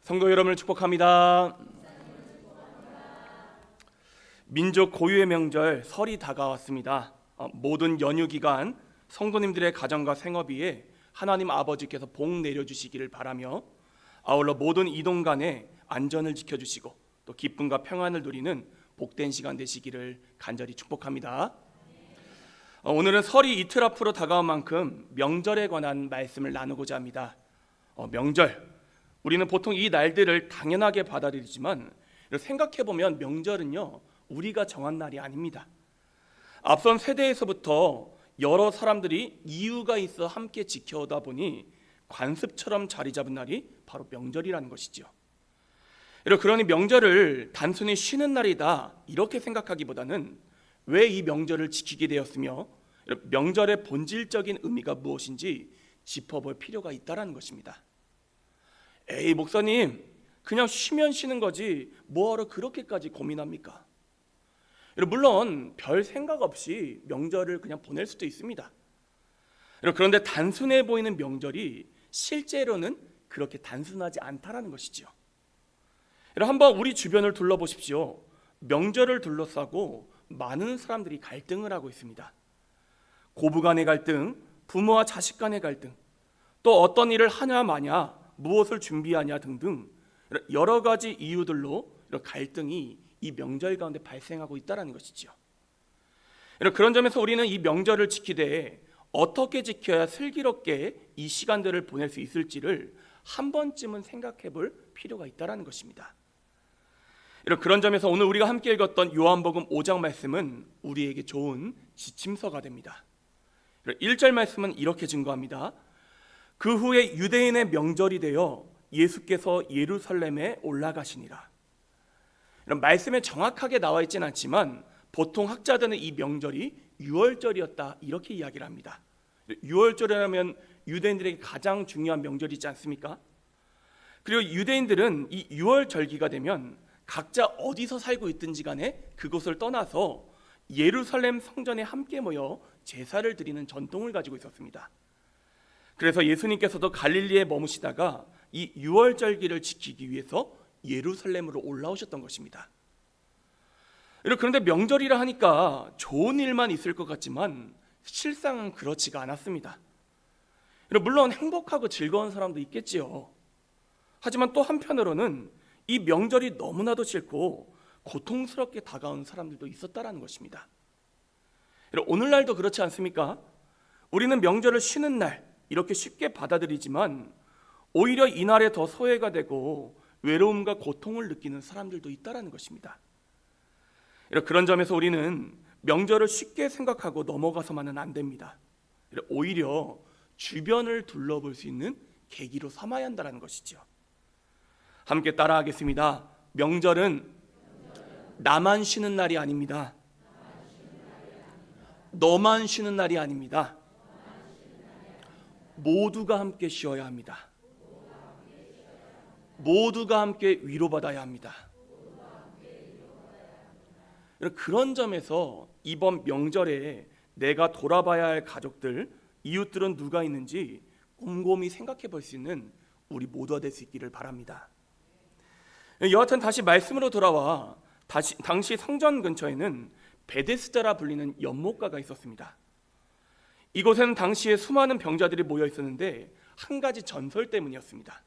성도 여러분을 축복합니다. 민족 고유의 명절 설이 다가왔습니다. 모든 연휴 기간 성도님들의 가정과 생업위에 하나님 아버지께서 복 내려주시기를 바라며, 아울러 모든 이동 간에 안전을 지켜주시고 또 기쁨과 평안을 누리는 복된 시간 되시기를 간절히 축복합니다. 오늘은 설이 이틀 앞으로 다가온 만큼 명절에 관한 말씀을 나누고자 합니다. 명절, 우리는 보통 이 날들을 당연하게 받아들이지만 생각해보면 명절은요, 우리가 정한 날이 아닙니다. 앞선 세대에서부터 여러 사람들이 이유가 있어 함께 지켜오다 보니 관습처럼 자리 잡은 날이 바로 명절이라는 것이죠. 그러니 명절을 단순히 쉬는 날이다 이렇게 생각하기보다는 왜 이 명절을 지키게 되었으며 명절의 본질적인 의미가 무엇인지 짚어볼 필요가 있다는 것입니다. 에이 목사님, 그냥 쉬면 쉬는 거지 뭐하러 그렇게까지 고민합니까? 물론 별 생각 없이 명절을 그냥 보낼 수도 있습니다. 그런데 단순해 보이는 명절이 실제로는 그렇게 단순하지 않다라는 것이죠. 한번 우리 주변을 둘러보십시오. 명절을 둘러싸고 많은 사람들이 갈등을 하고 있습니다. 고부 간의 갈등, 부모와 자식 간의 갈등, 또 어떤 일을 하냐 마냐, 무엇을 준비하냐 등등 여러 가지 이유들로 갈등이 이 명절 가운데 발생하고 있다는 것이죠. 그런 점에서 우리는 이 명절을 지키되 어떻게 지켜야 슬기롭게 이 시간들을 보낼 수 있을지를 한 번쯤은 생각해 볼 필요가 있다는 것입니다. 그런 점에서 오늘 우리가 함께 읽었던 요한복음 5장 말씀은 우리에게 좋은 지침서가 됩니다. 1절 말씀은 이렇게 증거합니다. 그 후에 유대인의 명절이 되어 예수께서 예루살렘에 올라가시니라. 이런 말씀에 정확하게 나와 있지는 않지만 보통 학자들은 이 명절이 유월절이었다 이렇게 이야기를 합니다. 유월절이라면 유대인들에게 가장 중요한 명절이지 않습니까? 그리고 유대인들은 이 유월절기가 되면 각자 어디서 살고 있든지 간에 그곳을 떠나서 예루살렘 성전에 함께 모여 제사를 드리는 전통을 가지고 있었습니다. 그래서 예수님께서도 갈릴리에 머무시다가 이 유월절기를 지키기 위해서 예루살렘으로 올라오셨던 것입니다. 그런데 명절이라 하니까 좋은 일만 있을 것 같지만 실상은 그렇지가 않았습니다. 물론 행복하고 즐거운 사람도 있겠지요. 하지만 또 한편으로는 이 명절이 너무나도 싫고 고통스럽게 다가온 사람들도 있었다라는 것입니다. 오늘날도 그렇지 않습니까? 우리는 명절을 쉬는 날 이렇게 쉽게 받아들이지만 오히려 이날에 더 소외가 되고 외로움과 고통을 느끼는 사람들도 있다라는 것입니다. 그런 점에서 우리는 명절을 쉽게 생각하고 넘어가서만은 안 됩니다. 오히려 주변을 둘러볼 수 있는 계기로 삼아야 한다는 것이죠. 함께 따라하겠습니다. 명절은 나만 쉬는 날이 아닙니다. 너만 쉬는 날이 아닙니다. 모두가 함께 쉬어야 합니다. 모두가 함께 위로받아야 합니다. 그런 점에서 이번 명절에 내가 돌아봐야 할 가족들, 이웃들은 누가 있는지 곰곰이 생각해 볼 수 있는 우리 모두가 될 수 있기를 바랍니다. 여하튼 다시 말씀으로 돌아와 당시 성전 근처에는 베데스다라 불리는 연못가가 있었습니다. 이곳에는 당시에 수많은 병자들이 모여 있었는데 한 가지 전설 때문이었습니다.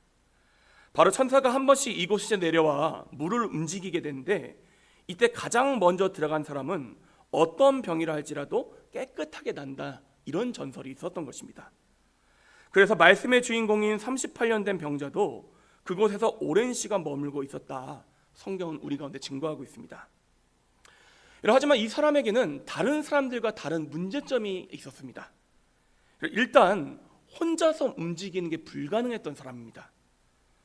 바로 천사가 한 번씩 이곳에 내려와 물을 움직이게 되는데 이때 가장 먼저 들어간 사람은 어떤 병이라 할지라도 깨끗하게 난다, 이런 전설이 있었던 것입니다. 그래서 말씀의 주인공인 38년 된 병자도 그곳에서 오랜 시간 머물고 있었다, 성경은 우리 가운데 증거하고 있습니다. 하지만 이 사람에게는 다른 사람들과 다른 문제점이 있었습니다. 일단 혼자서 움직이는 게 불가능했던 사람입니다.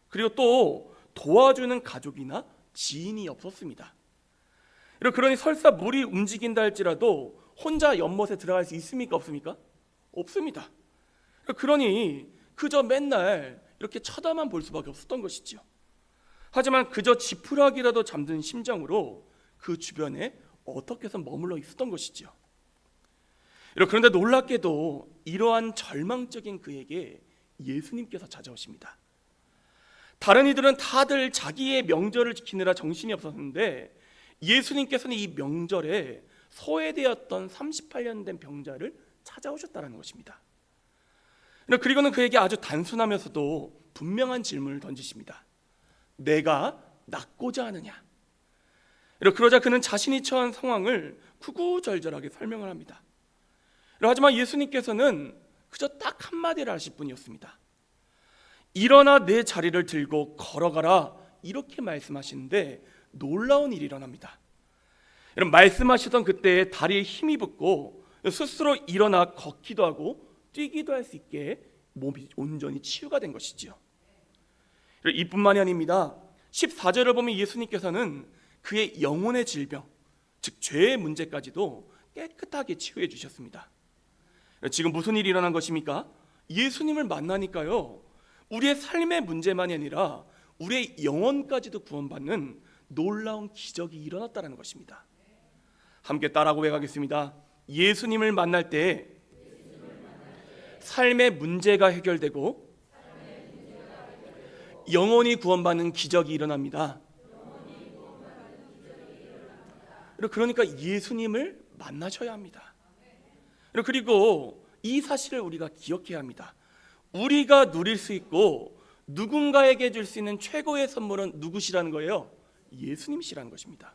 그리고 또 도와주는 가족이나 지인이 없었습니다. 그러니 설사 물이 움직인다 할지라도 혼자 연못에 들어갈 수 있습니까? 없습니까? 없습니다. 그러니 그저 맨날 이렇게 쳐다만 볼 수밖에 없었던 것이죠. 하지만 그저 지푸라기라도 잠든 심정으로 그 주변에 어떻게 해서 머물러 있었던 것이죠. 그런데 놀랍게도 이러한 절망적인 그에게 예수님께서 찾아오십니다. 다른 이들은 다들 자기의 명절을 지키느라 정신이 없었는데 예수님께서는 이 명절에 소외되었던 38년 된 병자를 찾아오셨다는 것입니다. 그리고는 그에게 아주 단순하면서도 분명한 질문을 던지십니다. 내가 낫고자 하느냐? 그러자 그는 자신이 처한 상황을 구구절절하게 설명을 합니다. 하지만 예수님께서는 그저 딱 한마디를 하실 뿐이었습니다. 일어나 내 자리를 들고 걸어가라, 이렇게 말씀하시는데 놀라운 일이 일어납니다. 말씀하시던 그때에 다리에 힘이 붙고 스스로 일어나 걷기도 하고 뛰기도 할 수 있게 몸이 온전히 치유가 된 것이지요. 이뿐만이 아닙니다. 14절을 보면 예수님께서는 그의 영혼의 질병, 즉 죄의 문제까지도 깨끗하게 치유해 주셨습니다. 지금 무슨 일이 일어난 것입니까? 예수님을 만나니까요, 우리의 삶의 문제만이 아니라 우리의 영혼까지도 구원받는 놀라운 기적이 일어났다는 것입니다. 함께 따라하고 외가겠습니다. 예수님을 만날 때 삶의 문제가 해결되고 영혼이 구원받는 기적이 일어납니다. 그러니까 예수님을 만나셔야 합니다. 그리고 이 사실을 우리가 기억해야 합니다. 우리가 누릴 수 있고 누군가에게 줄 수 있는 최고의 선물은 누구시라는 거예요? 예수님이시라는 것입니다.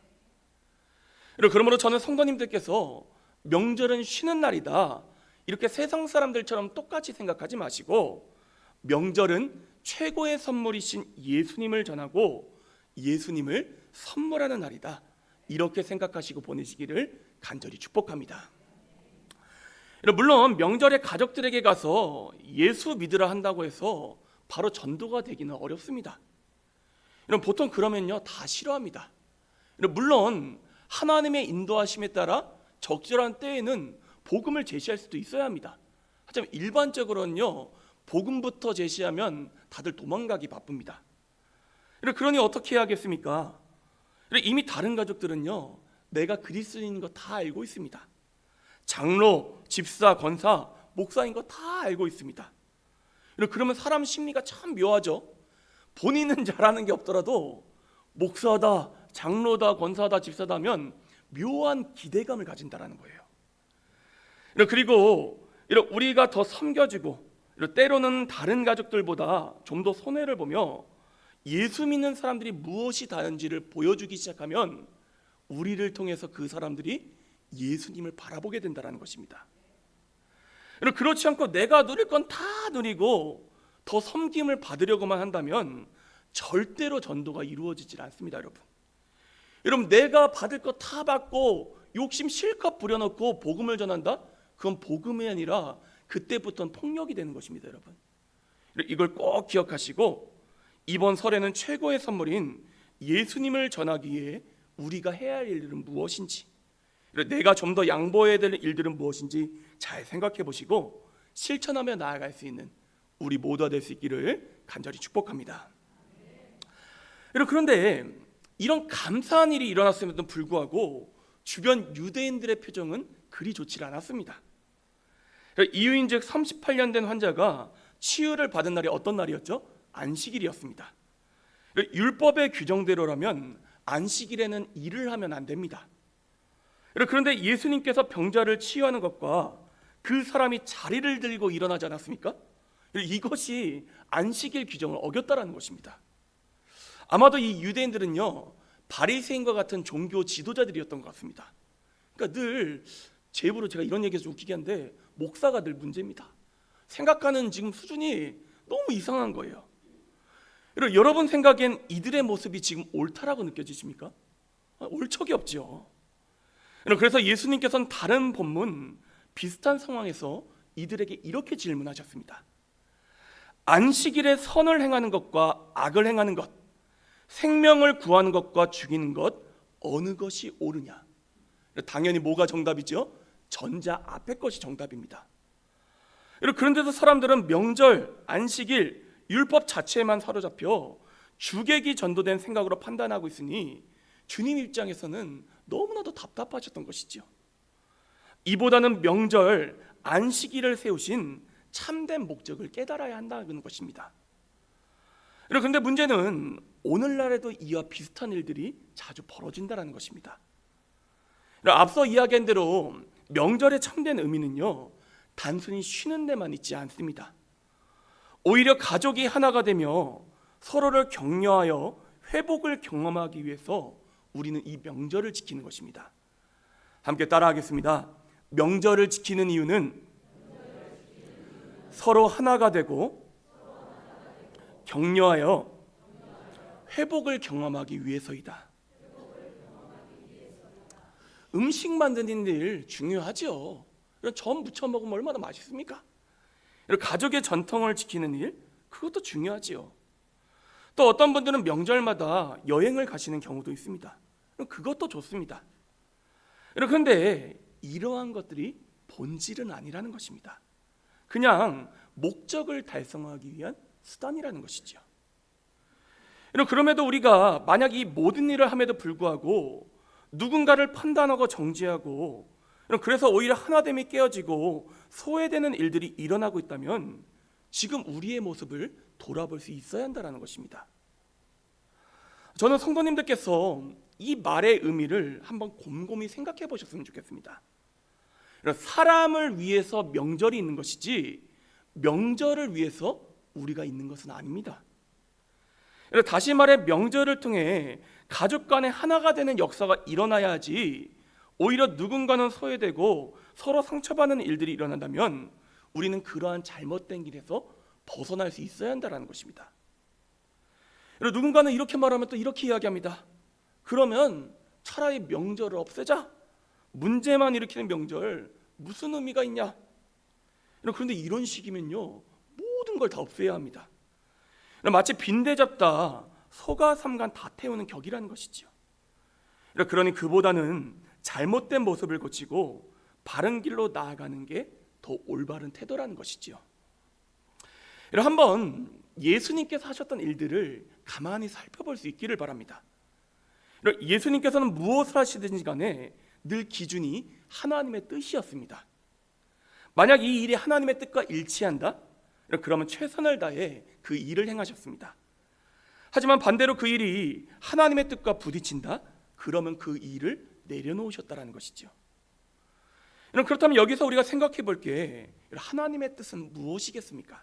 그러므로 저는 성도님들께서 명절은 쉬는 날이다, 이렇게 세상 사람들처럼 똑같이 생각하지 마시고 명절은 최고의 선물이신 예수님을 전하고 예수님을 선물하는 날이다, 이렇게 생각하시고 보내시기를 간절히 축복합니다. 물론 명절에 가족들에게 가서 예수 믿으라 한다고 해서 바로 전도가 되기는 어렵습니다. 보통 그러면요 다 싫어합니다. 물론 하나님의 인도하심에 따라 적절한 때에는 복음을 제시할 수도 있어야 합니다. 하지만 일반적으로는요 복음부터 제시하면 다들 도망가기 바쁩니다. 그러니 어떻게 해야겠습니까? 이미 다른 가족들은요 내가 그리스도인인 거 다 알고 있습니다. 장로, 집사, 권사, 목사인 거 다 알고 있습니다. 그러면 사람 심리가 참 묘하죠. 본인은 잘하는 게 없더라도 목사다, 장로다, 권사다, 집사다 하면 묘한 기대감을 가진다는 거예요. 그리고 우리가 더 섬겨주고 때로는 다른 가족들보다 좀 더 손해를 보며 예수 믿는 사람들이 무엇이 다른지를 보여주기 시작하면 우리를 통해서 그 사람들이 예수님을 바라보게 된다는 것입니다. 그렇지 않고 내가 누릴 건 다 누리고 더 섬김을 받으려고만 한다면 절대로 전도가 이루어지질 않습니다. 여러분 내가 받을 거 다 받고 욕심 실컷 부려놓고 복음을 전한다? 그건 복음이 아니라 그때부터는 폭력이 되는 것입니다. 여러분 이걸 꼭 기억하시고 이번 설에는 최고의 선물인 예수님을 전하기 위해 우리가 해야 할 일들은 무엇인지, 내가 좀 더 양보해야 될 일들은 무엇인지 잘 생각해 보시고 실천하며 나아갈 수 있는 우리 모두가 될 수 있기를 간절히 축복합니다. 그런데 이런 감사한 일이 일어났음에도 불구하고 주변 유대인들의 표정은 그리 좋지 않았습니다. 이유인즉 38년 된 환자가 치유를 받은 날이 어떤 날이었죠? 안식일이었습니다. 율법의 규정대로라면 안식일에는 일을 하면 안 됩니다. 그런데 예수님께서 병자를 치유하는 것과 그 사람이 자리를 들고 일어나지 않았습니까? 이것이 안식일 규정을 어겼다는 것입니다. 아마도 이 유대인들은요 바리새인과 같은 종교 지도자들이었던 것 같습니다. 그러니까 늘 제 입으로 제가 이런 얘기해서 웃기게 한데 목사가 늘 문제입니다. 생각하는 지금 수준이 너무 이상한 거예요. 여러분 생각엔 이들의 모습이 지금 옳다라고 느껴지십니까? 올 척이 없죠. 그래서 예수님께서는 다른 본문 비슷한 상황에서 이들에게 이렇게 질문하셨습니다. 안식일에 선을 행하는 것과 악을 행하는 것, 생명을 구하는 것과 죽이는 것, 어느 것이 옳으냐? 당연히 뭐가 정답이죠? 전자 앞에 것이 정답입니다. 그런데도 사람들은 명절, 안식일, 율법 자체에만 사로잡혀 주객이 전도된 생각으로 판단하고 있으니 주님 입장에서는 너무나도 답답하셨던 것이죠. 이보다는 명절, 안식일을 세우신 참된 목적을 깨달아야 한다는 것입니다. 그런데 문제는 오늘날에도 이와 비슷한 일들이 자주 벌어진다는 것입니다. 앞서 이야기한 대로 명절의 참된 의미는요, 단순히 쉬는 데만 있지 않습니다. 오히려 가족이 하나가 되며 서로를 격려하여 회복을 경험하기 위해서 우리는 이 명절을 지키는 것입니다. 함께 따라하겠습니다. 명절을 지키는 이유는 서로 하나가 되고 격려하여 회복을 경험하기 위해서이다. 음식 만드는 일 중요하죠. 전 부쳐 먹으면 얼마나 맛있습니까? 가족의 전통을 지키는 일, 그것도 중요하지요. 또 어떤 분들은 명절마다 여행을 가시는 경우도 있습니다. 그것도 좋습니다. 그런데 이러한 것들이 본질은 아니라는 것입니다. 그냥 목적을 달성하기 위한 수단이라는 것이죠. 그럼에도 우리가 만약 이 모든 일을 함에도 불구하고 누군가를 판단하고 정죄하고 그래서 오히려 하나됨이 깨어지고 소외되는 일들이 일어나고 있다면 지금 우리의 모습을 돌아볼 수 있어야 한다는 것입니다. 저는 성도님들께서 이 말의 의미를 한번 곰곰이 생각해 보셨으면 좋겠습니다. 사람을 위해서 명절이 있는 것이지 명절을 위해서 우리가 있는 것은 아닙니다. 다시 말해 명절을 통해 가족 간에 하나가 되는 역사가 일어나야 하지, 오히려 누군가는 소외되고 서로 상처받는 일들이 일어난다면 우리는 그러한 잘못된 길에서 벗어날 수 있어야 한다는 것입니다. 누군가는 이렇게 말하면 또 이렇게 이야기합니다. 그러면 차라리 명절을 없애자. 문제만 일으키는 명절 무슨 의미가 있냐? 그런데 이런 식이면요, 모든 걸 다 없애야 합니다. 마치 빈대 잡다 소가 삼간 다 태우는 격이라는 것이죠. 그러니 그보다는 잘못된 모습을 고치고 바른 길로 나아가는 게 더 올바른 태도라는 것이죠. 한번 예수님께서 하셨던 일들을 가만히 살펴볼 수 있기를 바랍니다. 예수님께서는 무엇을 하시든지 간에 늘 기준이 하나님의 뜻이었습니다. 만약 이 일이 하나님의 뜻과 일치한다? 그러면 최선을 다해 그 일을 행하셨습니다. 하지만 반대로 그 일이 하나님의 뜻과 부딪힌다? 그러면 그 일을 내려놓으셨다는 것이죠. 그렇다면 여기서 우리가 생각해 볼 게 하나님의 뜻은 무엇이겠습니까?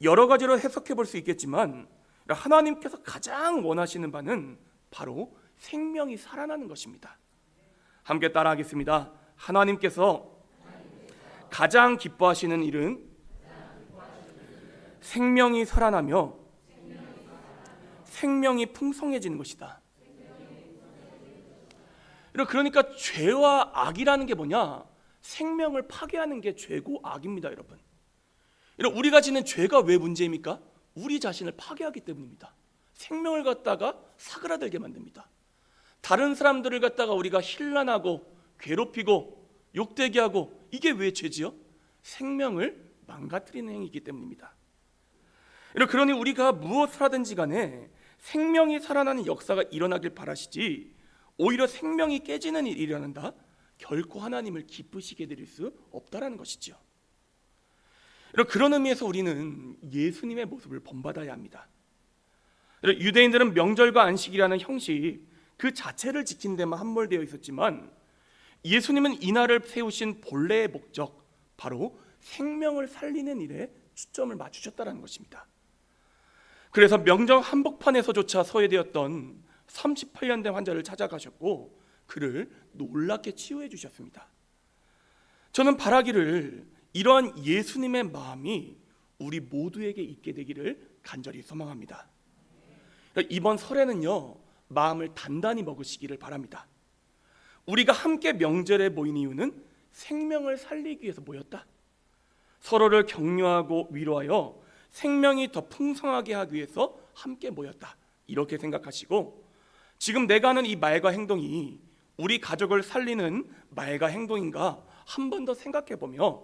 여러 가지로 해석해 볼 수 있겠지만 하나님께서 가장 원하시는 바는 바로 생명이 살아나는 것입니다. 함께 따라하겠습니다. 하나님께서 가장 기뻐하시는 일은 생명이 살아나며 생명이 풍성해지는 것이다. 그러니까 죄와 악이라는 게 뭐냐? 생명을 파괴하는 게 죄고 악입니다, 여러분. 우리가 지는 죄가 왜 문제입니까? 우리 자신을 파괴하기 때문입니다. 생명을 갖다가 사그라들게 만듭니다. 다른 사람들을 갖다가 우리가 힐난하고 괴롭히고 욕되게 하고, 이게 왜 죄지요? 생명을 망가뜨리는 행위이기 때문입니다. 그러니 우리가 무엇을 하든지 간에 생명이 살아나는 역사가 일어나길 바라시지, 오히려 생명이 깨지는 일이 일어난다? 결코 하나님을 기쁘시게 드릴 수 없다라는 것이죠. 그런 의미에서 우리는 예수님의 모습을 본받아야 합니다. 유대인들은 명절과 안식이라는 형식 그 자체를 지키는 데만 함몰되어 있었지만 예수님은 이날을 세우신 본래의 목적, 바로 생명을 살리는 일에 초점을 맞추셨다는 것입니다. 그래서 명절 한복판에서조차 소외되었던 38년 된 환자를 찾아가셨고 그를 놀랍게 치유해 주셨습니다. 저는 바라기를 이러한 예수님의 마음이 우리 모두에게 있게 되기를 간절히 소망합니다. 이번 설에는요, 마음을 단단히 먹으시기를 바랍니다. 우리가 함께 명절에 모인 이유는 생명을 살리기 위해서 모였다. 서로를 격려하고 위로하여 생명이 더 풍성하게 하기 위해서 함께 모였다. 이렇게 생각하시고, 지금 내가 하는 이 말과 행동이 우리 가족을 살리는 말과 행동인가 한 번 더 생각해보며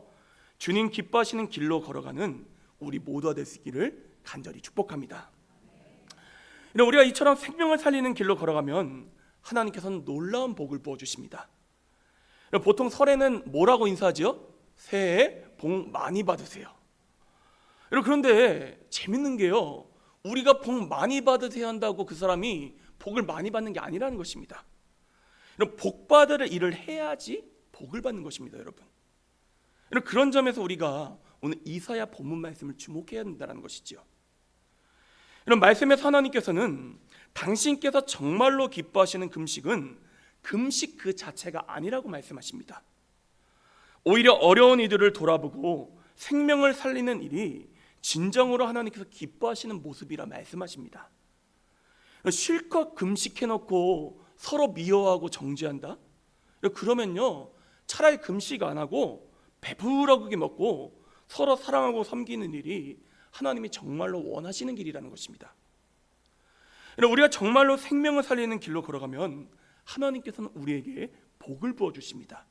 주님 기뻐하시는 길로 걸어가는 우리 모두가 될 수 있기를 간절히 축복합니다. 우리가 이처럼 생명을 살리는 길로 걸어가면 하나님께서는 놀라운 복을 부어주십니다. 보통 설에는 뭐라고 인사하죠? 새해 복 많이 받으세요. 그런데 재밌는 게요, 우리가 복 많이 받으세요 한다고 그 사람이 복을 많이 받는 게 아니라는 것입니다. 이런 복 받을 일을 해야지 복을 받는 것입니다, 여러분. 이런 그런 점에서 우리가 오늘 이사야 본문 말씀을 주목해야 된다는 것이죠. 이런 말씀에서 하나님께서는 당신께서 정말로 기뻐하시는 금식은 금식 그 자체가 아니라고 말씀하십니다. 오히려 어려운 이들을 돌아보고 생명을 살리는 일이 진정으로 하나님께서 기뻐하시는 모습이라 말씀하십니다. 실컷 금식해놓고 서로 미워하고 정죄한다? 그러면요, 차라리 금식 안 하고 배부르게 먹고 서로 사랑하고 섬기는 일이 하나님이 정말로 원하시는 길이라는 것입니다. 우리가 정말로 생명을 살리는 길로 걸어가면 하나님께서는 우리에게 복을 부어주십니다.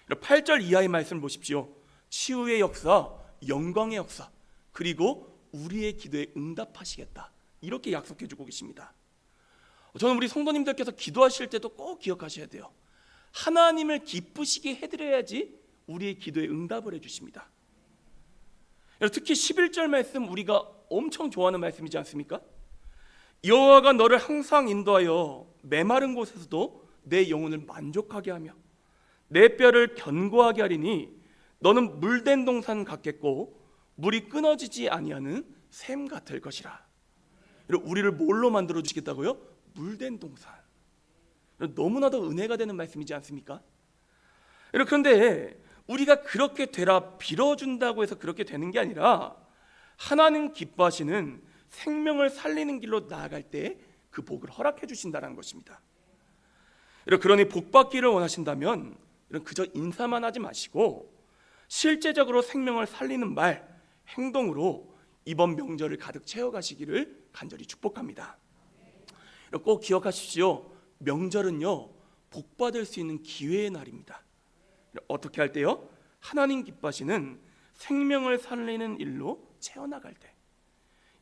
8절 이하의 말씀을 보십시오. 치유의 역사, 영광의 역사, 그리고 우리의 기도에 응답하시겠다, 이렇게 약속해주고 계십니다. 저는 우리 성도님들께서 기도하실 때도 꼭 기억하셔야 돼요. 하나님을 기쁘시게 해드려야지 우리의 기도에 응답을 해주십니다. 특히 11절 말씀, 우리가 엄청 좋아하는 말씀이지 않습니까? 여호와가 너를 항상 인도하여 메마른 곳에서도 내 영혼을 만족하게 하며 내 뼈를 견고하게 하리니 너는 물된 동산 같겠고 물이 끊어지지 아니하는 샘 같을 것이라. 우리를 뭘로 만들어 주시겠다고요? 물된 동산. 너무나도 은혜가 되는 말씀이지 않습니까? 그런데 우리가 그렇게 되라 빌어준다고 해서 그렇게 되는 게 아니라 하나님 기뻐하시는 생명을 살리는 길로 나아갈 때 그 복을 허락해 주신다는 것입니다. 그러니 복 받기를 원하신다면 그저 인사만 하지 마시고 실제적으로 생명을 살리는 말, 행동으로 이번 명절을 가득 채워가시기를 간절히 축복합니다. 꼭 기억하십시오. 명절은요, 복 받을 수 있는 기회의 날입니다. 어떻게 할 때요? 하나님 기뻐하시는 생명을 살리는 일로 채워나갈 때.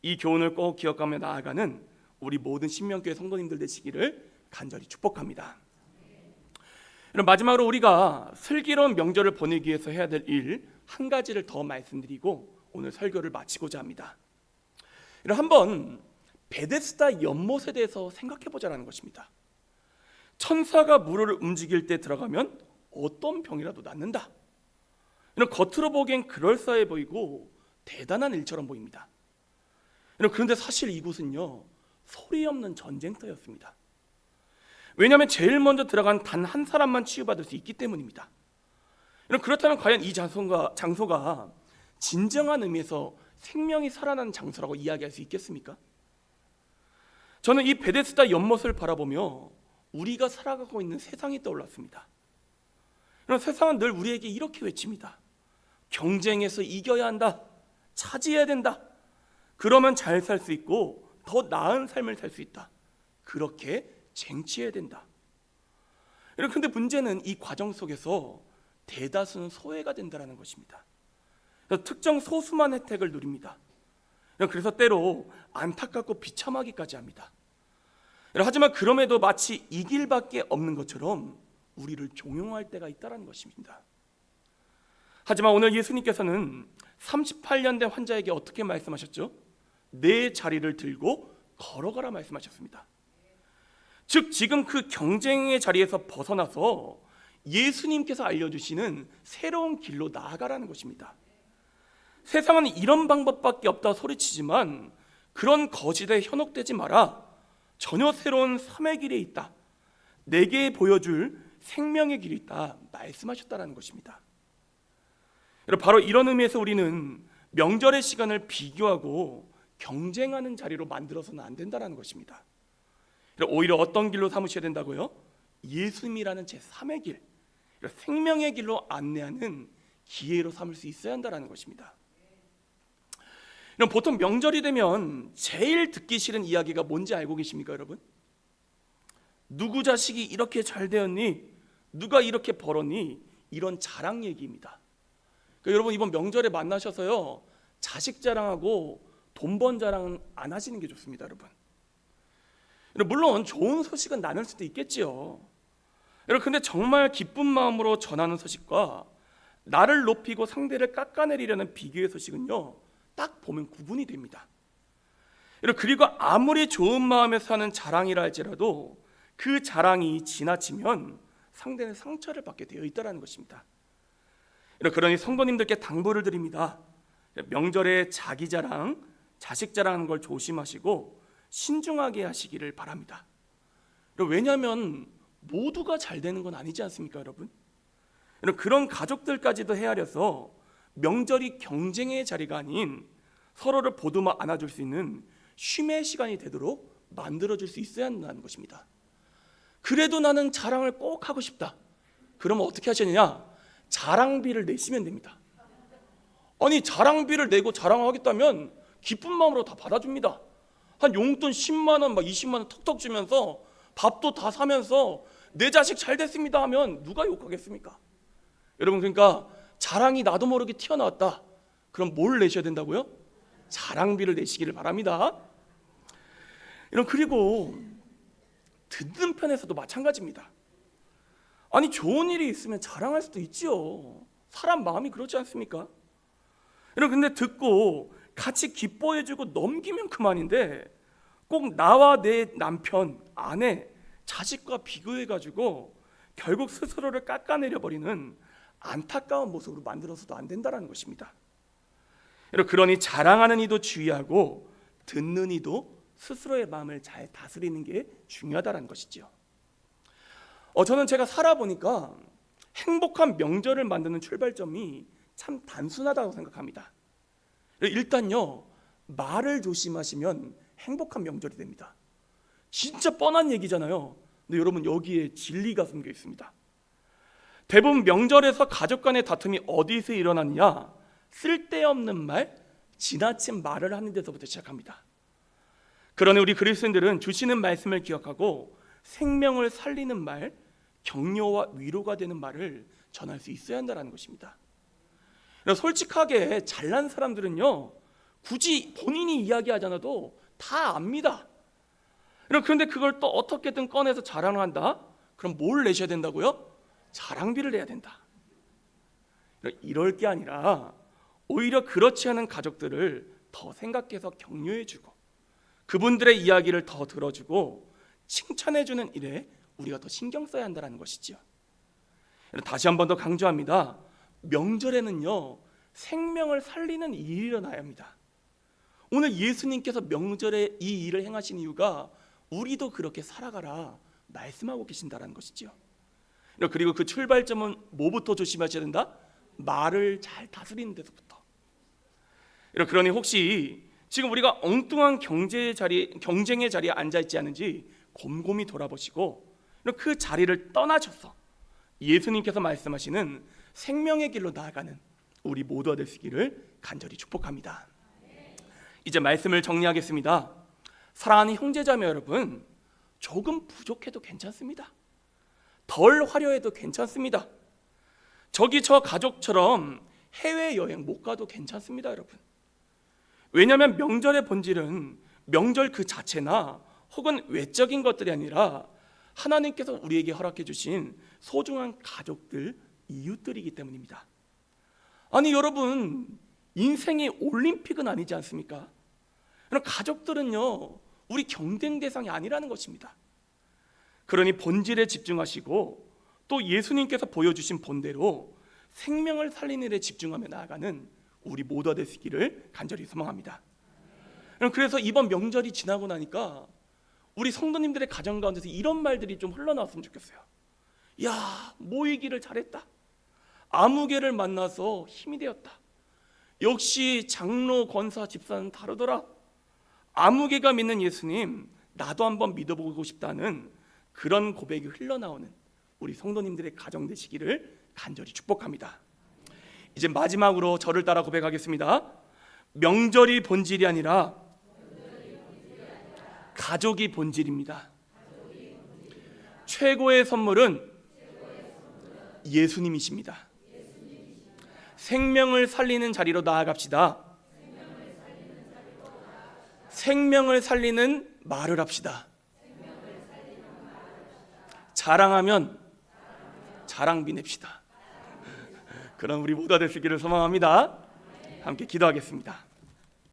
이 교훈을 꼭 기억하며 나아가는 우리 모든 신명교회 성도님들 되시기를 간절히 축복합니다. 마지막으로 우리가 슬기로운 명절을 보내기 위해서 해야 될 일 한 가지를 더 말씀드리고 오늘 설교를 마치고자 합니다. 한번 베데스다 연못에 대해서 생각해 보자라는 것입니다. 천사가 물을 움직일 때 들어가면 어떤 병이라도 낫는다. 겉으로 보기엔 그럴싸해 보이고 대단한 일처럼 보입니다. 그런데 사실 이곳은요, 소리 없는 전쟁터였습니다. 왜냐하면 제일 먼저 들어간 단 한 사람만 치유받을 수 있기 때문입니다. 그렇다면 과연 이 장소가 진정한 의미에서 생명이 살아나는 장소라고 이야기할 수 있겠습니까? 저는 이 베데스다 연못을 바라보며 우리가 살아가고 있는 세상이 떠올랐습니다. 세상은 늘 우리에게 이렇게 외칩니다. 경쟁에서 이겨야 한다. 차지해야 된다. 그러면 잘 살 수 있고 더 나은 삶을 살 수 있다. 그렇게 쟁취해야 된다. 그런데 문제는 이 과정 속에서 대다수는 소외가 된다는 것입니다. 특정 소수만 혜택을 누립니다. 그래서 때로 안타깝고 비참하기까지 합니다. 하지만 그럼에도 마치 이 길밖에 없는 것처럼 우리를 종용할 때가 있다는 것입니다. 하지만 오늘 예수님께서는 38년 된 환자에게 어떻게 말씀하셨죠? 내 자리를 들고 걸어가라 말씀하셨습니다. 즉 지금 그 경쟁의 자리에서 벗어나서 예수님께서 알려주시는 새로운 길로 나아가라는 것입니다. 세상은 이런 방법밖에 없다 소리치지만 그런 거짓에 현혹되지 마라. 전혀 새로운 삶의 길이 있다. 내게 보여줄 생명의 길이 있다 말씀하셨다는 것입니다. 바로 이런 의미에서 우리는 명절의 시간을 비교하고 경쟁하는 자리로 만들어서는 안 된다는 것입니다. 오히려 어떤 길로 삼으셔야 된다고요? 예수님이라는 제3의 길, 생명의 길로 안내하는 기회로 삼을 수 있어야 한다는 것입니다. 보통 명절이 되면 제일 듣기 싫은 이야기가 뭔지 알고 계십니까, 여러분? 누구 자식이 이렇게 잘 되었니? 누가 이렇게 벌었니? 이런 자랑 얘기입니다. 그러니까 여러분 이번 명절에 만나셔서요, 자식 자랑하고 돈 번 자랑은 안 하시는 게 좋습니다, 여러분. 물론 좋은 소식은 나눌 수도 있겠지요. 그런데 정말 기쁜 마음으로 전하는 소식과 나를 높이고 상대를 깎아내리려는 비교의 소식은요, 딱 보면 구분이 됩니다. 그리고 아무리 좋은 마음에서 하는 자랑이라 할지라도 그 자랑이 지나치면 상대는 상처를 받게 되어 있다는 것입니다. 그러니 성도님들께 당부를 드립니다. 명절에 자기 자랑, 자식 자랑하는 걸 조심하시고 신중하게 하시기를 바랍니다. 왜냐하면 모두가 잘 되는 건 아니지 않습니까, 여러분? 그런 가족들까지도 헤아려서 명절이 경쟁의 자리가 아닌 서로를 보듬어 안아줄 수 있는 쉼의 시간이 되도록 만들어줄 수 있어야 한다는 것입니다. 그래도 나는 자랑을 꼭 하고 싶다. 그러면 어떻게 하시느냐? 자랑비를 내시면 됩니다. 아니, 자랑비를 내고 자랑하겠다면 기쁜 마음으로 다 받아줍니다. 한 용돈 10만 원, 20만 원 턱턱 주면서 밥도 다 사면서 내 자식 잘 됐습니다 하면 누가 욕하겠습니까? 여러분, 그러니까 자랑이 나도 모르게 튀어나왔다. 그럼 뭘 내셔야 된다고요? 자랑비를 내시기를 바랍니다. 그리고 듣는 편에서도 마찬가지입니다. 아니, 좋은 일이 있으면 자랑할 수도 있지요. 사람 마음이 그렇지 않습니까? 근데 듣고 같이 기뻐해주고 넘기면 그만인데 꼭 나와 내 남편, 아내, 자식과 비교해가지고 결국 스스로를 깎아내려버리는 안타까운 모습으로 만들어서도 안 된다는 것입니다. 그러니 자랑하는 이도 주의하고 듣는 이도 스스로의 마음을 잘 다스리는 게 중요하다는 것이죠. 저는 제가 살아보니까 행복한 명절을 만드는 출발점이 참 단순하다고 생각합니다. 일단요, 말을 조심하시면 행복한 명절이 됩니다. 진짜 뻔한 얘기잖아요. 근데 여러분, 여기에 진리가 숨겨 있습니다. 대부분 명절에서 가족 간의 다툼이 어디서 일어나느냐? 쓸데없는 말, 지나친 말을 하는 데서부터 시작합니다. 그러니 우리 그리스도인들은 주시는 말씀을 기억하고 생명을 살리는 말, 격려와 위로가 되는 말을 전할 수 있어야 한다는 것입니다. 솔직하게 잘난 사람들은요, 굳이 본인이 이야기하지 않아도 다 압니다. 그런데 그걸 또 어떻게든 꺼내서 자랑을 한다? 그럼 뭘 내셔야 된다고요? 자랑비를 내야 된다. 이럴 게 아니라 오히려 그렇지 않은 가족들을 더 생각해서 격려해주고 그분들의 이야기를 더 들어주고 칭찬해주는 일에 우리가 더 신경 써야 한다는 것이죠. 다시 한 번 더 강조합니다. 명절에는요, 생명을 살리는 일이 일어나야 합니다. 오늘 예수님께서 명절에 이 일을 행하신 이유가 우리도 그렇게 살아가라 말씀하고 계신다는 것이죠. 그리고 그 출발점은 뭐부터 조심하셔야 된다? 말을 잘 다스리는 데서부터. 그러니 혹시 지금 우리가 엉뚱한 경쟁의 자리에 앉아있지 않은지 곰곰이 돌아보시고 그 자리를 떠나셔서 예수님께서 말씀하시는 생명의 길로 나아가는 우리 모두가 되시기를 간절히 축복합니다. 이제 말씀을 정리하겠습니다. 사랑하는 형제자매 여러분, 조금 부족해도 괜찮습니다. 덜 화려해도 괜찮습니다. 저기 저 가족처럼 해외여행 못 가도 괜찮습니다, 여러분. 왜냐하면 명절의 본질은 명절 그 자체나 혹은 외적인 것들이 아니라 하나님께서 우리에게 허락해 주신 소중한 가족들, 이웃들이기 때문입니다. 아니 여러분, 인생의 올림픽은 아니지 않습니까? 그럼 가족들은요, 우리 경쟁 대상이 아니라는 것입니다. 그러니 본질에 집중하시고 또 예수님께서 보여주신 본대로 생명을 살리는 일에 집중하며 나아가는 우리 모두가 되시기를 간절히 소망합니다. 그래서 이번 명절이 지나고 나니까 우리 성도님들의 가정 가운데서 이런 말들이 좀 흘러나왔으면 좋겠어요. 야, 모이기를 잘했다. 아무개를 만나서 힘이 되었다. 역시 장로, 권사, 집사는 다르더라. 아무개가 믿는 예수님, 나도 한번 믿어보고 싶다는 그런 고백이 흘러나오는 우리 성도님들의 가정 되시기를 간절히 축복합니다. 이제 마지막으로 저를 따라 고백하겠습니다. 명절이 본질이 아니라 가족이 본질입니다. 최고의 선물은 예수님이십니다. 생명을 살리는 자리로 나아갑시다. 생명을 살리는 말을 합시다. 자랑하면 자랑비 냅시다. 그런 우리 모두가 되시기를 소망합니다. 함께 기도하겠습니다.